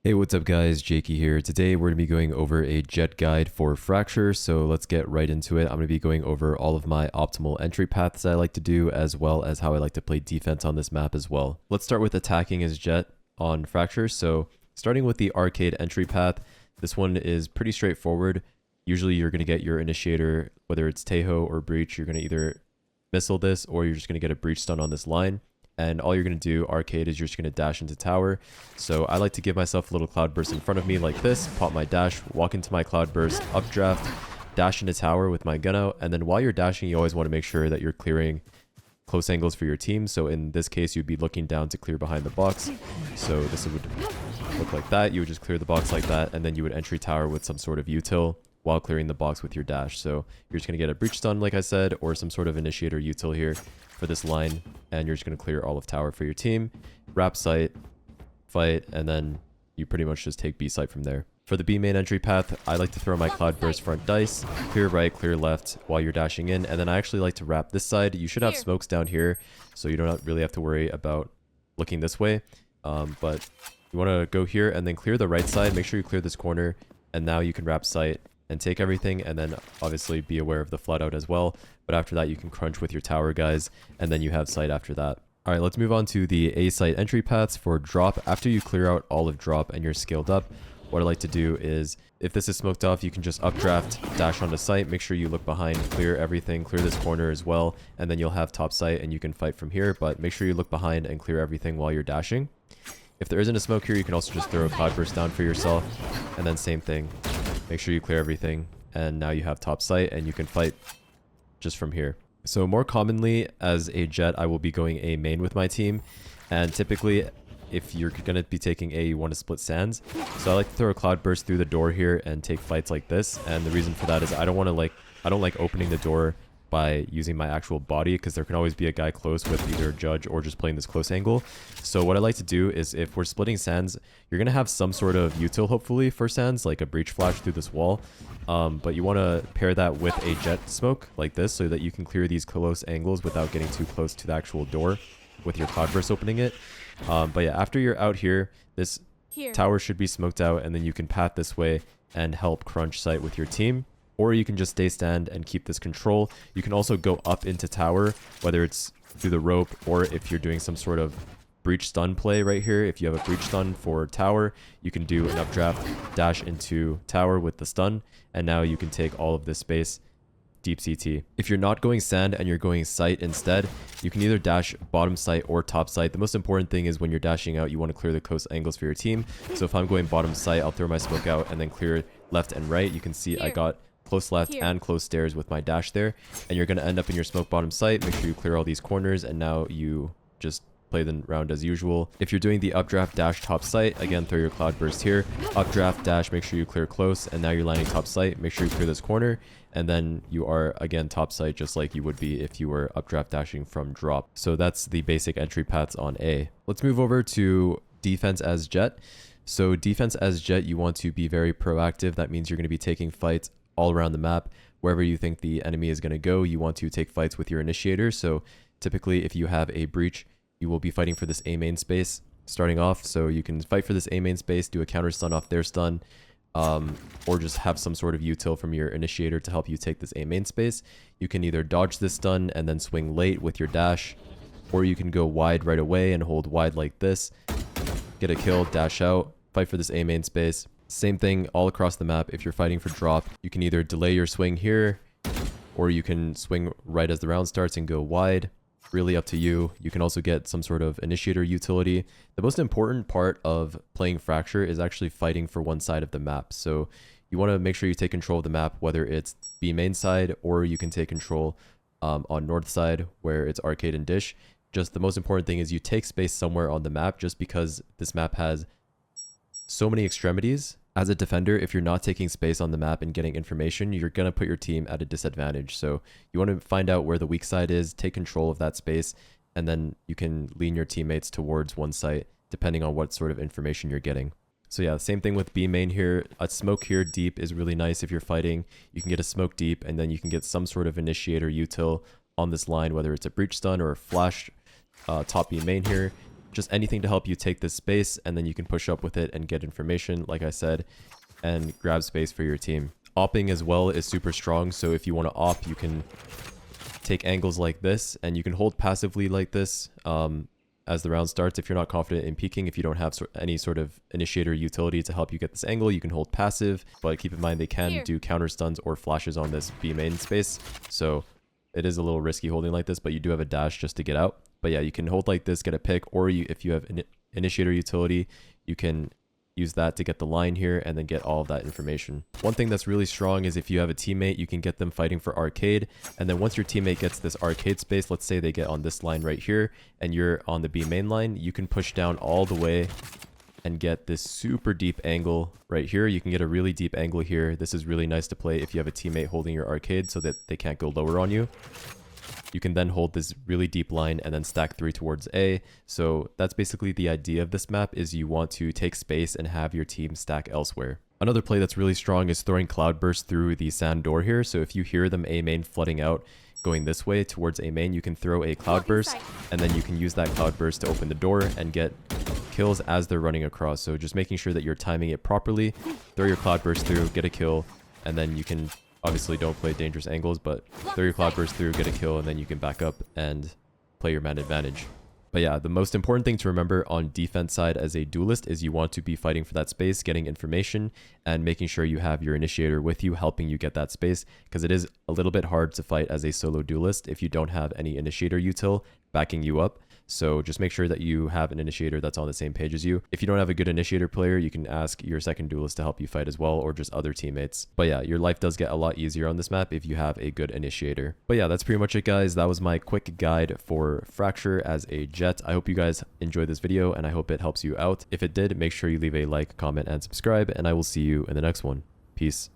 Hey, what's up guys, Jaeky here. Today we're going to be going over a Jett guide for Fracture, so let's get right into it. I'm going to be going over all of my optimal entry paths I like to do, as well as how I like to play defense on this map as well. Let's start with attacking as Jett on Fracture. So starting with the arcade entry path, this one is pretty straightforward. Usually you're going to get your initiator, whether it's Tahoe or Breach, you're going to either missile this or you're just going to get a Breach stun on this line. And all you're going to do, arcade, is you're just going to dash into tower. So I like to give myself a little cloud burst in front of me like this, pop my dash, walk into my cloud burst, updraft, dash into tower with my gun out. And then while you're dashing, you always want to make sure that you're clearing close angles for your team. So in this case, you'd be looking down to clear behind the box. So this would look like that. You would just clear the box like that, and then you would entry tower with some sort of util while clearing the box with your dash. So you're just going to get a breach stun, like I said, or some sort of initiator util here for this line, and you're just going to clear all of tower for your team, wrap site, fight, and then you pretty much just take B site from there. For the B main entry path, I like to throw my cloud burst front dice, clear right, clear left while you're dashing in, and then I actually like to wrap this side. You should have smokes down here, so you don't really have to worry about looking this way, but you want to go here and then clear the right side. Make sure you clear this corner, and now you can wrap site and take everything, and then obviously be aware of the flood out as well. But after that, you can crunch with your tower guys, and then you have site after that. All right, let's move on to the A site entry paths for drop. After you clear out all of drop and you're scaled up, what I like to do is, if this is smoked off, you can just updraft, dash onto site, make sure you look behind, clear everything, clear this corner as well, and then you'll have top site and you can fight from here. But make sure you look behind and clear everything while you're dashing. If there isn't a smoke here, you can also just throw a cloud burst down for yourself, and then same thing. Make sure you clear everything, and now you have top site and you can fight just from here. So more commonly as a Jett, I will be going A main with my team, and typically if you're going to be taking A, you want to split sands. So I like to throw a cloud burst through the door here and take fights like this, and the reason for that is I don't like opening the door by using my actual body, because there can always be a guy close with either a judge or just playing this close angle. So what I like to do is, if we're splitting sands, you're going to have some sort of util hopefully for sands, like a breach flash through this wall, but you want to pair that with a Jett smoke like this so that you can clear these close angles without getting too close to the actual door with your cloud burst opening it. But yeah, after you're out here, this tower should be smoked out, and then you can path this way and help crunch site with your team. Or you can just stay stand and keep this control. You can also go up into tower, whether it's through the rope or if you're doing some sort of breach stun play right here. If you have a breach stun for tower, you can do an updraft, dash into tower with the stun, and now you can take all of this space deep CT. If you're not going sand and you're going site instead, you can either dash bottom site or top site. The most important thing is when you're dashing out, you want to clear the coast angles for your team. So if I'm going bottom site, I'll throw my smoke out and then clear left and right. You can see I got close left and close stairs with my dash there, and you're going to end up in your smoke bottom site. Make sure you clear all these corners, and now you just play the round as usual. If you're doing the updraft dash top site, again, throw your cloud burst here, updraft dash, make sure you clear close, and now you're lining top site. Make sure you clear this corner, and then you are again top site, just like you would be if you were updraft dashing from drop. So that's the basic entry paths on A. Let's move over to defense as Jett. So defense as Jett, you want to be very proactive. That means you're going to be taking fights all around the map. Wherever you think the enemy is going to go, you want to take fights with your initiator. So typically if you have a breach, you will be fighting for this A main space starting off. So you can fight for this A main space, do a counter stun off their stun, or just have some sort of util from your initiator to help you take this A main space. You can either dodge this stun and then swing late with your dash, or you can go wide right away and hold wide like this, get a kill, dash out, fight for this A main space. Same thing all across the map. If you're fighting for drop, you can either delay your swing here, or you can swing right as the round starts and go wide. Really up to you. You can also get some sort of initiator utility. The most important part of playing Fracture is actually fighting for one side of the map. So you want to make sure you take control of the map, whether it's B main side, or you can take control on north side where it's arcade and dish. Just the most important thing is you take space somewhere on the map, just because this map has so many extremities. As a defender, if you're not taking space on the map and getting information, you're going to put your team at a disadvantage. So you want to find out where the weak side is, take control of that space, and then you can lean your teammates towards one site depending on what sort of information you're getting. So yeah, same thing with B main here. A smoke here deep is really nice if you're fighting. You can get a smoke deep, and then you can get some sort of initiator util on this line, whether it's a breach stun or a flash top B main here. just anything to help you take this space, and then you can push up with it and get information, like I said, and grab space for your team. Opping as well is super strong, so if you want to op, you can take angles like this, and you can hold passively like this as the round starts. If you're not confident in peeking, if you don't have any sort of initiator utility to help you get this angle, you can hold passive, but keep in mind they can do counter stuns or flashes on this B main space, so it is a little risky holding like this, but you do have a dash just to get out. But yeah, you can hold like this, get a pick, or if you have an initiator utility, you can use that to get the line here and then get all of that information. One thing that's really strong is if you have a teammate, you can get them fighting for arcade, and then once your teammate gets this arcade space, let's say they get on this line right here and you're on the B main line, you can push down all the way and get this super deep angle right here. You can get a really deep angle here. This is really nice to play if you have a teammate holding your arcade so that they can't go lower on you. You can then hold this really deep line and then stack 3 towards A. So that's basically the idea of this map, is you want to take space and have your team stack elsewhere. Another play that's really strong is throwing Cloudburst through the sand door here. So if you hear them A main flooding out going this way towards A main, you can throw a Cloudburst, and then you can use that Cloudburst to open the door and get kills as they're running across. So just making sure that you're timing it properly, throw your Cloudburst through, get a kill, and then you can obviously don't play dangerous angles, but throw your Cloudburst through, get a kill, and then you can back up and play your man advantage. But yeah, the most important thing to remember on defense side as a duelist is you want to be fighting for that space, getting information, and making sure you have your initiator with you, helping you get that space, because it is a little bit hard to fight as a solo duelist if you don't have any initiator util backing you up. So just make sure that you have an initiator that's on the same page as you. If you don't have a good initiator player, you can ask your second duelist to help you fight as well, or just other teammates. But yeah, your life does get a lot easier on this map if you have a good initiator. But yeah, that's pretty much it, guys. That was my quick guide for Fracture as a Jett. I hope you guys enjoyed this video, and I hope it helps you out. If it did, make sure you leave a like, comment, and subscribe, and I will see you in the next one. Peace.